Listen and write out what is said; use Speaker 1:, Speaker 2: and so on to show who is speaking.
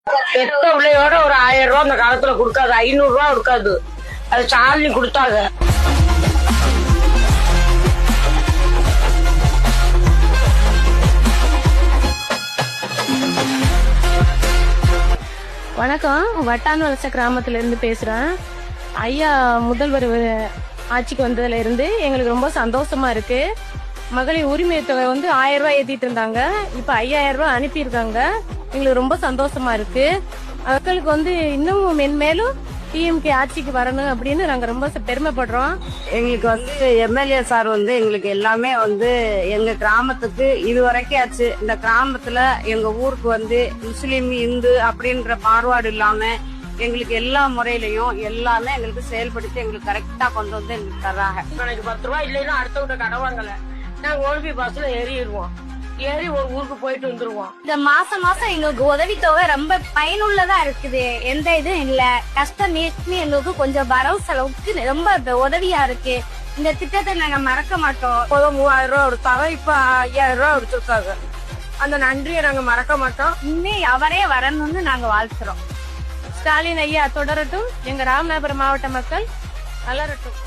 Speaker 1: பெத்த பிள்ளையோட ஒரு 1000 ரூபாய் அந்த காலத்துல கொடுக்காது, 500 ரூபாய் கொடுக்காது. அது சாலி கொடுத்தாங்க.
Speaker 2: வணக்கம், வட்டான் வலச கிராமத்துல இருந்து பேசுறேன். ஐயா முதல்வர் ஆட்சிக்கு வந்ததுல இருந்து எங்களுக்கு ரொம்ப சந்தோஷமா இருக்கு. மகளிர் உரிமை தொகை 1000 ரூபாய் ஏத்திட்டு இருந்தாங்க, இப்ப 5000 ரூபாய் அனுப்பியிருக்காங்க. எங்களுக்கு ரொம்ப சந்தோஷமா இருக்கு. மக்களுக்கு இன்னும் மென்மேலும் டிஎம்கே ஆட்சிக்கு வரணும் அப்படின்னு நாங்க ரொம்ப பெருமைப்படுறோம்.
Speaker 1: எங்களுக்கு எம்எல்ஏ சார் எங்களுக்கு எல்லாமே எங்க கிராமத்துக்கு இதுவரைக்கும் ஆச்சு. இந்த கிராமத்துல எங்க ஊருக்கு முஸ்லீம் இந்து அப்படின்ற பாகுபாடு இல்லாம எங்களுக்கு எல்லா முறையிலையும் எல்லாமே எங்களுக்கு செயல்படுத்தி எங்களுக்கு கரெக்டா கொண்டு எங்களுக்கு தர்றாங்க. எனக்கு 10 ரூபாய் இல்லைன்னா அடுத்தவங்க கடவாங்கல, நாங்க ஓல்பி பஸ்ல ஏறிடுவோம். ஏறி ஒரு ஊருக்கு போயிட்டு வந்துருவோம்.
Speaker 3: இந்த மாசம் எங்களுக்கு உதவித்தொகை ரொம்ப பயனுள்ளதா இருக்குது. எந்த இதுவும் இல்ல, கஷ்டம் நீட்னு எங்களுக்கு கொஞ்சம் வரவு செலவுக்கு ரொம்ப உதவியா இருக்கு. இந்த திட்டத்தை நாங்க மறக்க மாட்டோம்.
Speaker 1: 3000 ரூபாய் கொடுத்தாங்க, இப்ப 5000 ரூபாய் கொடுத்துருக்காங்க. அந்த நன்றியை நாங்க மறக்க மாட்டோம்.
Speaker 3: இன்னும் அவரே வரணும்னு நாங்க வாழ்த்துறோம்.
Speaker 2: ஸ்டாலின் ஐயா தொடரட்டும், எங்க ராமநாதபுரம் மாவட்ட மக்கள் வளரட்டும்.